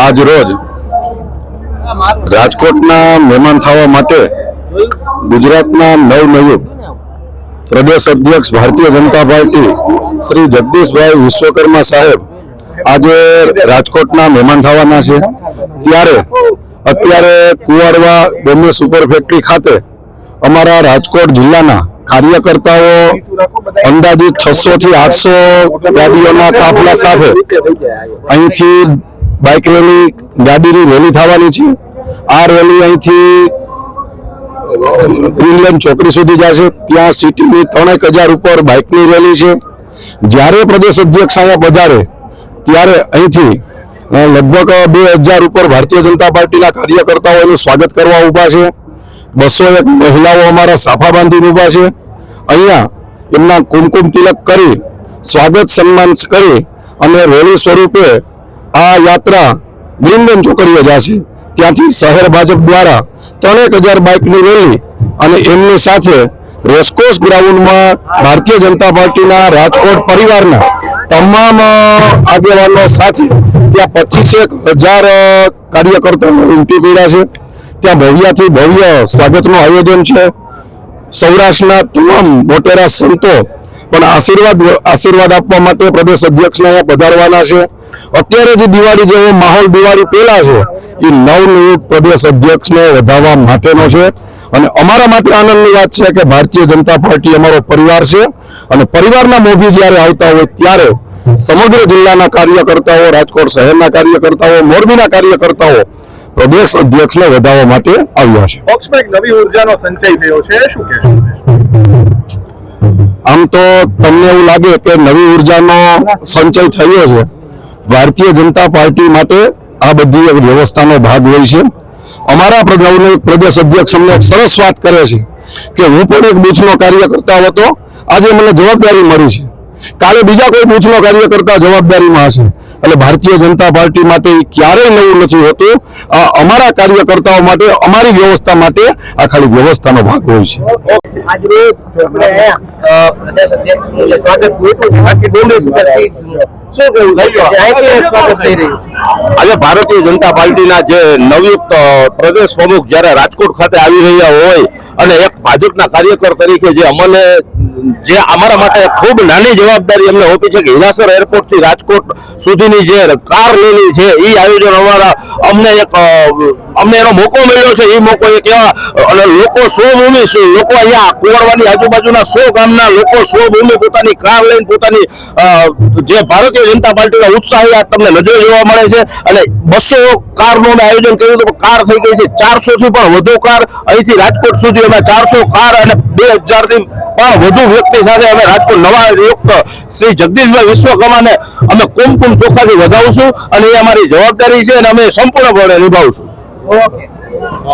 આજ રોજ રાજકોટના મહેમાન થવા માટે ગુજરાતના નવનિયુક્ત પ્રદેશ અધ્યક્ષ ભારતીય જનતા પાર્ટી શ્રી જગદીશભાઈ વિશ્વકર્મા સાહેબ આજે રાજકોટના મહેમાન થવાના છે। ત્યારે અત્યારે કુવાડવા બોમ્બે સુપર ફેક્ટરી ખાતે અમારા રાજકોટ જિલ્લાના કાર્યકર્તાઓ અંદાજિત 600 થી 800 ગાડીઓના કાફલા સાથે અહીંથી બાઇક રેલી ગાડીની રેલી થવાની છે। આ રેલી અહીંથી ગ્રીનલેન્ડ ચોકડી સુધી જશે। ત્યાં સિટીની 3000 ઉપર બાઇકની રેલી છે। જ્યારે પ્રદેશ અધ્યક્ષ અહીંયા પધારે ત્યારે અહીંથી લગભગ 2000 ઉપર ભારતીય જનતા પાર્ટીના કાર્યકર્તાઓનું સ્વાગત કરવા ઊભા છે। 201 મહિલાઓ અમારા સાફા બાંધીને ઊભા છે। અહીંયા એમના કુમકુમ તિલક કરી સ્વાગત સન્માન કરી અને રેલી સ્વરૂપે આ યાત્રા ગ્રીનલેન્ડ ચોકડીએ જશે। ત્યાંથી શહેર ભાજપ દ્વારા 3000 બાઇકની રેલી અને એમની સાથે રેસકોર્સ ગ્રાઉન્ડમાં ભારતીય જનતા પાર્ટીના રાજકોટ પરિવારના તમામ આગેવાનો સાથે ત્યાં 25000 કાર્યકર્તાઓ ઉમટી પડ્યા છે। ત્યાં ભવ્યથી ભવ્ય સ્વાગતનું આયોજન છે। સૌરાષ્ટ્રના તમામ મોટેરા સંતો પણ આશીર્વાદ આપવા માટે પ્રદેશ અધ્યક્ષને અહીંયા પધારવાના છે। અત્યારે જે દિવાળી જેવો માહોલ દિવાળી પહેલા છે એ નવનિયુક્ત પ્રદેશ અધ્યક્ષને વધાવવા માટેનો છે। અને અમારા માટે આનંદની વાત છે કે ભારતીય જનતા પાર્ટી અમારો પરિવાર છે અને પરિવારના મોભી જ્યારે આવતા હોય ત્યારે સમગ્ર જિલ્લાના કાર્યકર્તાઓ, રાજકોટ શહેરના કાર્યકર્તાઓ, મોરબીના કાર્યકર્તાઓ પ્રદેશ અધ્યક્ષને વધાવવા માટે આવ્યા છે। પક્ષમાં એક નવી ઉર્જાનો સંચય થયો છે, શું કહેશો? આમ તો તમને એવું લાગે કે નવી ઉર્જાનો સંચય થયો છે। ભારતીય જનતા પાર્ટી માટે આ બધી એક વ્યવસ્થાનો ભાગ હોય છે। અમારા પ્રદેશ અધ્યક્ષ અમને સરસ વાત કરે છે કે હું પણ એક બૂથનો કાર્યકર્તા હતો, આજે મને જવાબદારી મળી છે, કાલે બીજા કોઈ બૂથનો કાર્યકર્તા જવાબદારીમાં હશે। એટલે ભારતીય જનતા પાર્ટી માટે ક્યારેય નવું નથી હોતું। આ અમારા કાર્યકર્તાઓ માટે, અમારી વ્યવસ્થા માટે આ ખાલી વ્યવસ્થાનો ભાગ હોય છે। આજે ભારતીય જનતા પાર્ટીના જે નવયુક્ત પ્રદેશ પ્રમુખ જ્યારે રાજકોટ ખાતે આવી રહ્યા હોય અને એક ભાજપના કાર્યકર તરીકે જે અમારા માટે ખૂબ નાની જવાબદારી અમને આપી છે કે હિલાસર એરપોર્ટ થી રાજકોટ સુધીની જે કાર રેલી છે એ આયોજન અમને એનો મોકો મળ્યો છે। એ મોકો એક એવા અને લોકો સ્વભૂમિ લોકો અહીંયા કુવાડવાની આજુબાજુના 100 ગામના લોકો સ્વભૂમિ પોતાની કાર લઈને પોતાની જે ભારતીય જનતા પાર્ટીનો ઉત્સાહ તમને નજરે જોવા મળે છે। અને 200 કારનું આયોજન કર્યું હતું, કાર થઈ ગઈ છે 400 થી પણ વધુ કાર અહીંથી રાજકોટ સુધી અમે 400 કાર અને 2000 થી પણ વધુ વ્યક્તિ સાથે અમે રાજકોટ નવા નિયુક્ત શ્રી જગદીશભાઈ વિશ્વકર્માને અમે કુમકુમ ચોખાથી વધાવશું અને એ અમારી જવાબદારી છે અને અમે સંપૂર્ણપણે નિભાવશું। ઓકે।